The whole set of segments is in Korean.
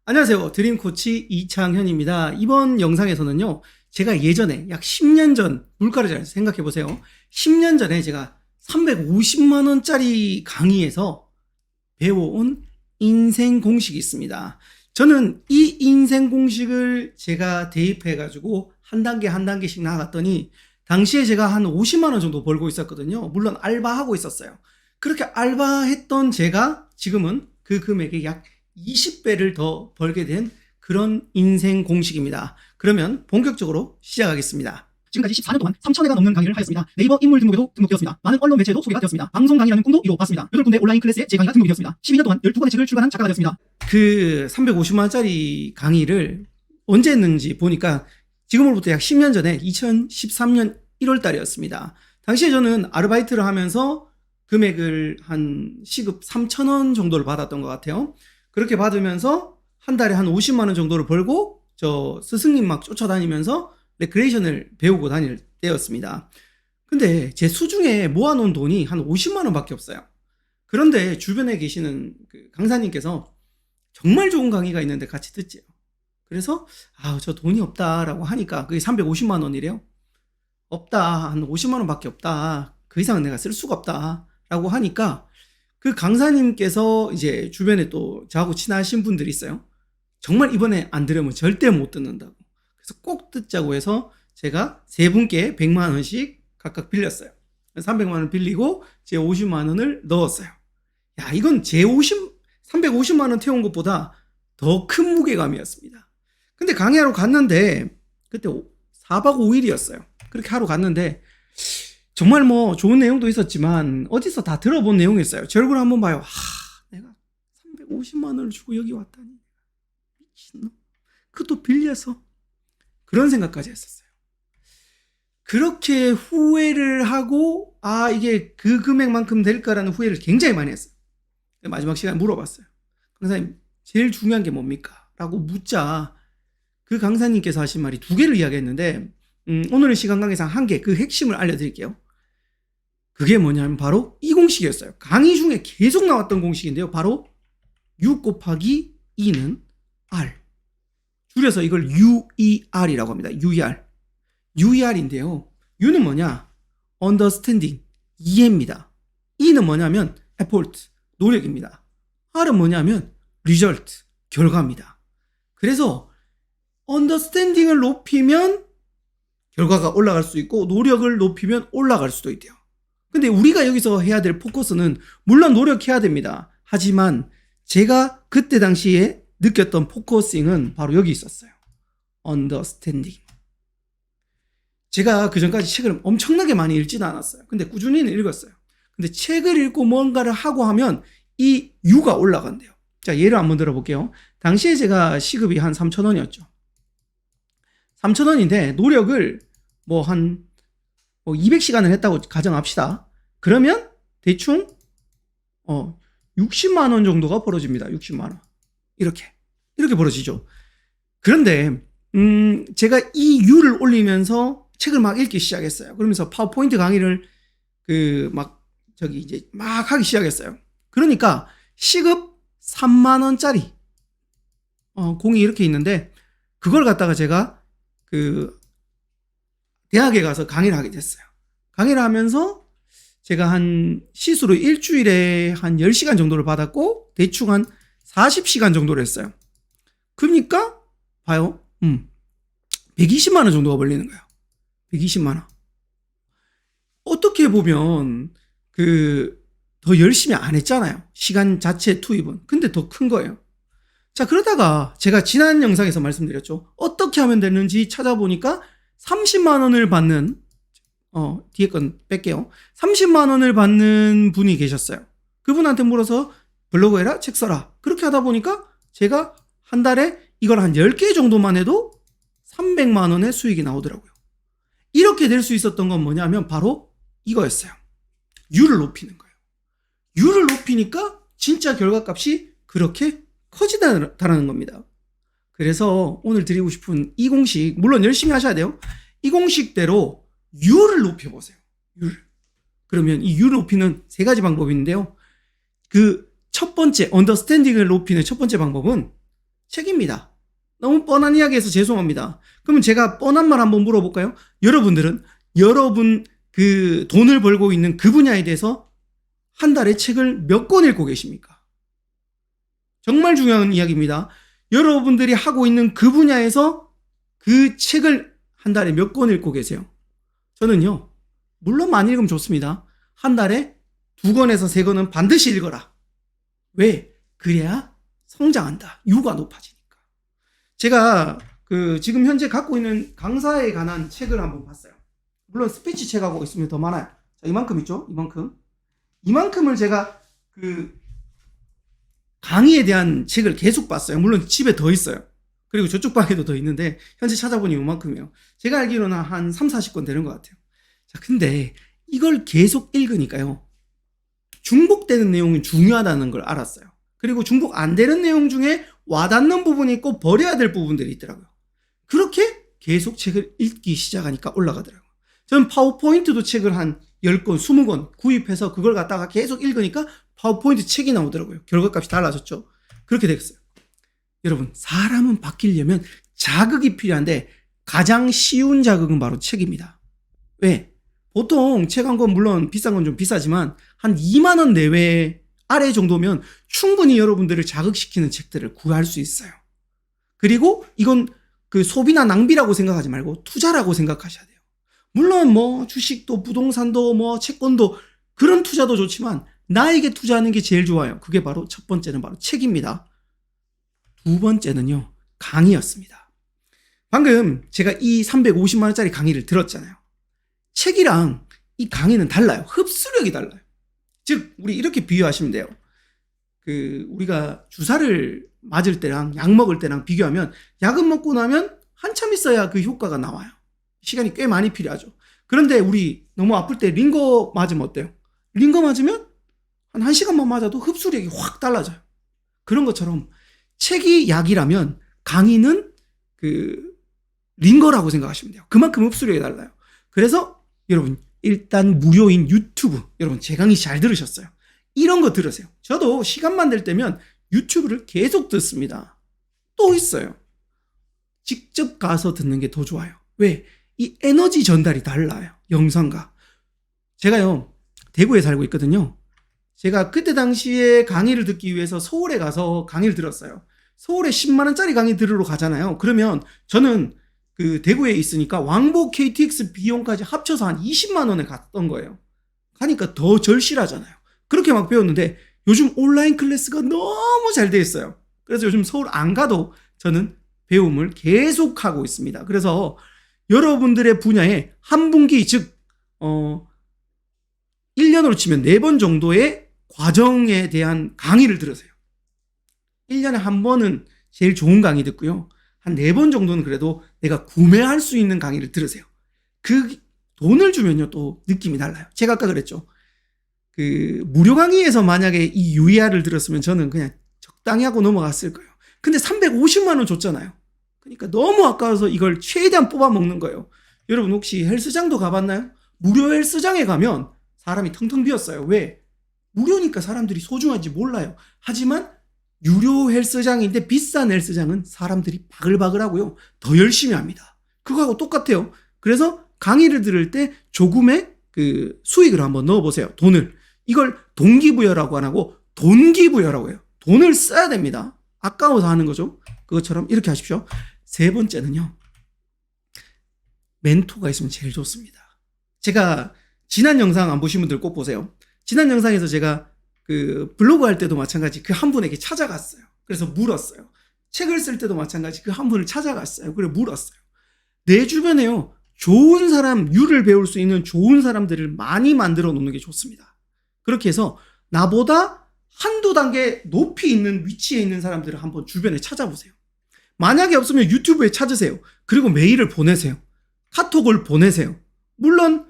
안녕하세요. 드림코치 이창현입니다. 이번 영상에서는요, 제가 예전에 약 10년 전 물가를 잘 생각해 보세요. 10년 전에 제가 350만원짜리 강의에서 배워온 인생 공식이 있습니다. 저는 이 인생 공식을 제가 대입해 가지고 한 단계 한 단계씩 나아갔더니 당시에 제가 한 50만원 정도 벌고 있었거든요. 물론 알바하고 있었어요. 그렇게 알바했던 제가 지금은 그 금액의 약 20배를 더 벌게 된 그런 인생 공식입니다. 그러면 본격적으로 시작하겠습니다. 지금까지 14년 동안 3,000회가 넘는 강의를 하였습니다. 네이버 인물 등록에도 등록되었습니다. 많은 언론 매체에도 소개가 되었습니다. 방송 강의라는 꿈도 이루어봤습니다. 8군데 온라인 클래스에 제 강의가 등록이 되었습니다. 12년 동안 12권의 책을 출간한 작가가 되었습니다. 그 350만원짜리 강의를 언제 했는지 보니까 지금으로부터 약 10년 전에 2013년 1월 달이었습니다. 당시에 저는 아르바이트를 하면서 금액을 한 시급 3,000원 정도를 받았던 것 같아요. 그렇게 받으면서 한 달에 한 50만 원 정도를 벌고 저 스승님 막 쫓아다니면서 레크레이션을 배우고 다닐 때였습니다. 근데 제 수중에 모아놓은 돈이 한 50만 원밖에 없어요. 그런데 주변에 계시는 그 강사님께서 정말 좋은 강의가 있는데 같이 듣지요. 그래서 저 돈이 없다라고 하니까 그게 350만 원이래요. 없다, 한 50만 원밖에 없다, 그 이상은 내가 쓸 수가 없다 라고 하니까 그 강사님께서 이제 주변에 또 저하고 친하신 분들이 있어요. 정말 이번에 안 들으면 절대 못 듣는다고. 그래서 꼭 듣자고 해서 제가 세 분께 100만 원씩 각각 빌렸어요. 300만 원 빌리고 제 50만 원을 넣었어요. 야, 이건 제 350만 원 태운 것보다 더 큰 무게감이었습니다. 근데 강의하러 갔는데 그때 4박 5일이었어요. 그렇게 하러 갔는데 정말 뭐 좋은 내용도 있었지만 어디서 다 들어본 내용이었어요. 제 얼굴 한번 봐요. 내가 350만 원을 주고 여기 왔다니 미친놈. 그것도 빌려서. 그런 생각까지 했었어요. 그렇게 후회를 하고 이게 그 금액만큼 될까라는 후회를 굉장히 많이 했어요. 마지막 시간에 물어봤어요. 강사님, 제일 중요한 게 뭡니까? 라고 묻자 그 강사님께서 하신 말이 두 개를 이야기했는데 오늘은 시간 관계상 한 개, 그 핵심을 알려드릴게요. 그게 뭐냐면 바로 이 공식이었어요. 강의 중에 계속 나왔던 공식인데요. 바로 U 곱하기 E는 R. 줄여서 이걸 UER이라고 합니다. UER. UER인데요. U는 뭐냐? Understanding, 이해입니다. E는 뭐냐면 effort, 노력입니다. R은 뭐냐면 result, 결과입니다. 그래서 understanding을 높이면 결과가 올라갈 수 있고 노력을 높이면 올라갈 수도 있대요. 근데 우리가 여기서 해야 될 포커스는 물론 노력해야 됩니다. 하지만 제가 그때 당시에 느꼈던 포커싱은 바로 여기 있었어요. understanding. 제가 그전까지 책을 엄청나게 많이 읽지는 않았어요. 근데 꾸준히는 읽었어요. 근데 책을 읽고 뭔가를 하고 하면 이 U가 올라간대요. 자, 예를 한번 들어볼게요. 당시에 제가 시급이 한 3,000원이었죠. 3,000원인데 노력을 뭐 한 200시간을 했다고 가정합시다. 그러면 대충 60만 원 정도가 벌어집니다. 60만 원. 이렇게 벌어지죠. 그런데 제가 이 U를 올리면서 책을 막 읽기 시작했어요. 그러면서 파워포인트 강의를 막 하기 시작했어요. 그러니까 시급 3만 원짜리 공이 이렇게 있는데 그걸 갖다가 제가 그 대학에 가서 강의를 하게 됐어요. 강의를 하면서 제가 한 시수로 일주일에 한 10시간 정도를 받았고 대충 한 40시간 정도를 했어요. 그러니까 봐요. 120만 원 정도가 벌리는 거예요. 120만 원. 어떻게 보면 더 열심히 안 했잖아요. 시간 자체 투입은. 근데 더 큰 거예요. 자, 그러다가 제가 지난 영상에서 말씀드렸죠. 어떻게 하면 되는지 찾아보니까 30만 원을 받는 뒤에 건 뺄게요. 30만 원을 받는 분이 계셨어요. 그분한테 물어서 블로그 해라, 책 써라. 그렇게 하다 보니까 제가 한 달에 이걸 한 10개 정도만 해도 300만 원의 수익이 나오더라고요. 이렇게 될 수 있었던 건 뭐냐면 바로 이거였어요. U를 높이는 거예요. U를 높이니까 진짜 결과값이 그렇게 커지다라는 겁니다. 그래서 오늘 드리고 싶은 이 공식, 물론 열심히 하셔야 돼요. 이 공식대로 U를 높여보세요. U를. 그러면 이 U를 높이는 세 가지 방법이 있는데요. 그 첫 번째, 언더스탠딩을 높이는 첫 번째 방법은 책입니다. 너무 뻔한 이야기해서 죄송합니다. 그러면 제가 뻔한 말 한번 물어볼까요? 여러분들은 여러분 그 돈을 벌고 있는 그 분야에 대해서 한 달에 책을 몇 권 읽고 계십니까? 정말 중요한 이야기입니다. 여러분들이 하고 있는 그 분야에서 그 책을 한 달에 몇 권 읽고 계세요? 저는요, 물론 많이 읽으면 좋습니다. 한 달에 2권에서 3권은 반드시 읽어라. 왜? 그래야 성장한다. 유가 높아지니까. 제가 지금 현재 갖고 있는 강사에 관한 책을 한번 봤어요. 물론 스피치 책하고 있으면 더 많아요. 자, 이만큼 있죠? 이만큼을 제가 강의에 대한 책을 계속 봤어요. 물론 집에 더 있어요. 그리고 저쪽 방에도 더 있는데 현재 찾아보니 이만큼이에요. 제가 알기로는 한 3, 40권 되는 것 같아요. 자, 근데 이걸 계속 읽으니까요. 중복되는 내용이 중요하다는 걸 알았어요. 그리고 중복 안 되는 내용 중에 와닿는 부분이 있고 버려야 될 부분들이 있더라고요. 그렇게 계속 책을 읽기 시작하니까 올라가더라고요. 저는 파워포인트도 책을 한 10권, 20권 구입해서 그걸 갖다가 계속 읽으니까 파워포인트 책이 나오더라고요. 결과값이 달라졌죠. 그렇게 되겠어요. 여러분, 사람은 바뀌려면 자극이 필요한데 가장 쉬운 자극은 바로 책입니다. 왜? 보통 책 한 권 물론 비싼 건 좀 비싸지만 한 2만 원 내외 아래 정도면 충분히 여러분들을 자극시키는 책들을 구할 수 있어요. 그리고 이건 소비나 낭비라고 생각하지 말고 투자라고 생각하셔야 돼요. 물론 뭐 주식도 부동산도 뭐 채권도 그런 투자도 좋지만 나에게 투자하는 게 제일 좋아요. 그게 바로 첫 번째는 바로 책입니다. 두 번째는요, 강의였습니다. 방금 제가 이 350만 원짜리 강의를 들었잖아요. 책이랑 이 강의는 달라요. 흡수력이 달라요. 즉 우리 이렇게 비유하시면 돼요. 우리가 주사를 맞을 때랑 약 먹을 때랑 비교하면 약은 먹고 나면 한참 있어야 그 효과가 나와요. 시간이 꽤 많이 필요하죠. 그런데 우리 너무 아플 때 링거 맞으면 어때요? 링거 맞으면 한 1시간만 맞아도 흡수력이 확 달라져요. 그런 것처럼 책이 약이라면 강의는 링거라고 생각하시면 돼요. 그만큼 흡수력이 달라요. 그래서 여러분 일단 무료인 유튜브, 여러분 제 강의 잘 들으셨어요? 이런 거 들으세요. 저도 시간만 될 때면 유튜브를 계속 듣습니다. 또 있어요. 직접 가서 듣는 게 더 좋아요. 왜? 이 에너지 전달이 달라요. 영상과. 제가요, 대구에 살고 있거든요. 제가 그때 당시에 강의를 듣기 위해서 서울에 가서 강의를 들었어요. 서울에 10만 원짜리 강의 들으러 가잖아요. 그러면 저는 대구에 있으니까 왕복 KTX 비용까지 합쳐서 한 20만 원에 갔던 거예요. 가니까 더 절실하잖아요. 그렇게 막 배웠는데 요즘 온라인 클래스가 너무 잘 돼 있어요. 그래서 요즘 서울 안 가도 저는 배움을 계속하고 있습니다. 그래서 여러분들의 분야에 한 분기, 즉 1년으로 치면 4번 정도의 과정에 대한 강의를 들으세요. 1년에 한 번은 제일 좋은 강의 듣고요. 한 4번 정도는 그래도 내가 구매할 수 있는 강의를 들으세요. 그 돈을 주면요 또 느낌이 달라요. 제가 아까 그랬죠. 무료 강의에서 만약에 이 UER을 들었으면 저는 그냥 적당히 하고 넘어갔을 거예요. 근데 350만 원 줬잖아요. 그러니까 너무 아까워서 이걸 최대한 뽑아 먹는 거예요. 여러분 혹시 헬스장도 가봤나요? 무료 헬스장에 가면 사람이 텅텅 비었어요. 왜? 무료니까 사람들이 소중한지 몰라요. 하지만 유료 헬스장인데 비싼 헬스장은 사람들이 바글바글하고요. 더 열심히 합니다. 그거하고 똑같아요. 그래서 강의를 들을 때 조금의 수익을 한번 넣어보세요. 돈을. 이걸 동기부여라고 안 하고 돈기부여라고 해요. 돈을 써야 됩니다. 아까워서 하는 거죠. 그것처럼 이렇게 하십시오. 세 번째는요. 멘토가 있으면 제일 좋습니다. 제가 지난 영상 안 보신 분들 꼭 보세요. 지난 영상에서 제가 블로그 할 때도 마찬가지 그 한 분에게 찾아갔어요. 그래서 물었어요. 책을 쓸 때도 마찬가지 그 한 분을 찾아갔어요. 그래 물었어요. 내 주변에요. 좋은 사람, 유를 배울 수 있는 좋은 사람들을 많이 만들어 놓는 게 좋습니다. 그렇게 해서 나보다 한두 단계 높이 있는 위치에 있는 사람들을 한번 주변에 찾아보세요. 만약에 없으면 유튜브에 찾으세요. 그리고 메일을 보내세요. 카톡을 보내세요. 물론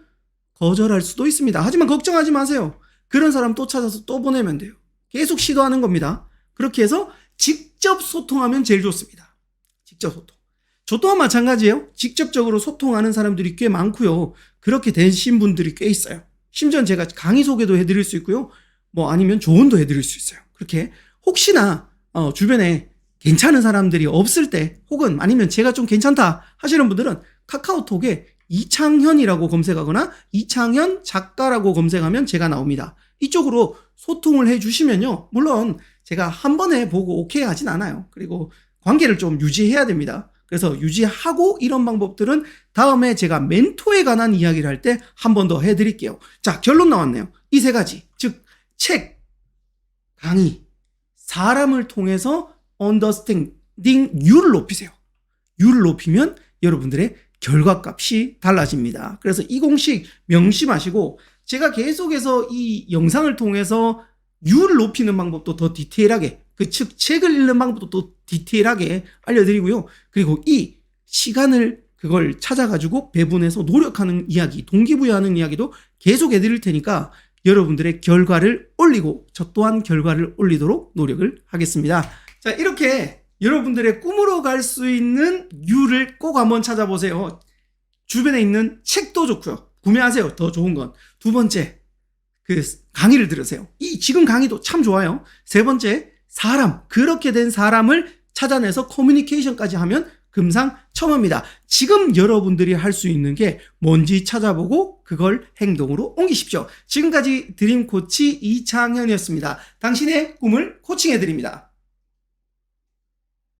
거절할 수도 있습니다. 하지만 걱정하지 마세요. 그런 사람 또 찾아서 또 보내면 돼요. 계속 시도하는 겁니다. 그렇게 해서 직접 소통하면 제일 좋습니다. 직접 소통. 저 또한 마찬가지예요. 직접적으로 소통하는 사람들이 꽤 많고요. 그렇게 되신 분들이 꽤 있어요. 심지어 제가 강의 소개도 해드릴 수 있고요. 뭐 아니면 조언도 해드릴 수 있어요. 그렇게 혹시나 주변에 괜찮은 사람들이 없을 때 혹은 아니면 제가 좀 괜찮다 하시는 분들은 카카오톡에 이창현이라고 검색하거나 이창현 작가라고 검색하면 제가 나옵니다. 이쪽으로 소통을 해주시면요. 물론 제가 한 번에 보고 오케이 하진 않아요. 그리고 관계를 좀 유지해야 됩니다. 그래서 유지하고 이런 방법들은 다음에 제가 멘토에 관한 이야기를 할 때 한 번 더 해드릴게요. 자, 결론 나왔네요. 이 세 가지. 즉, 책, 강의, 사람을 통해서 언더스탠딩 율을 높이세요. 율을 높이면 여러분들의 결과값이 달라집니다. 그래서 이 공식 명심하시고 제가 계속해서 이 영상을 통해서 율을 높이는 방법도 더 디테일하게 즉 책을 읽는 방법도 또 디테일하게 알려드리고요. 그리고 이 시간을 그걸 찾아가지고 배분해서 노력하는 이야기, 동기부여하는 이야기도 계속 해드릴 테니까 여러분들의 결과를 올리고 저 또한 결과를 올리도록 노력을 하겠습니다. 자, 이렇게 여러분들의 꿈으로 갈 수 있는 율을 꼭 한번 찾아보세요. 주변에 있는 책도 좋고요. 구매하세요. 더 좋은 건. 두 번째, 그 강의를 들으세요. 이 지금 강의도 참 좋아요. 세 번째, 사람, 그렇게 된 사람을 찾아내서 커뮤니케이션까지 하면 금상첨화입니다. 지금 여러분들이 할 수 있는 게 뭔지 찾아보고 그걸 행동으로 옮기십시오. 지금까지 드림코치 이창현이었습니다. 당신의 꿈을 코칭해드립니다.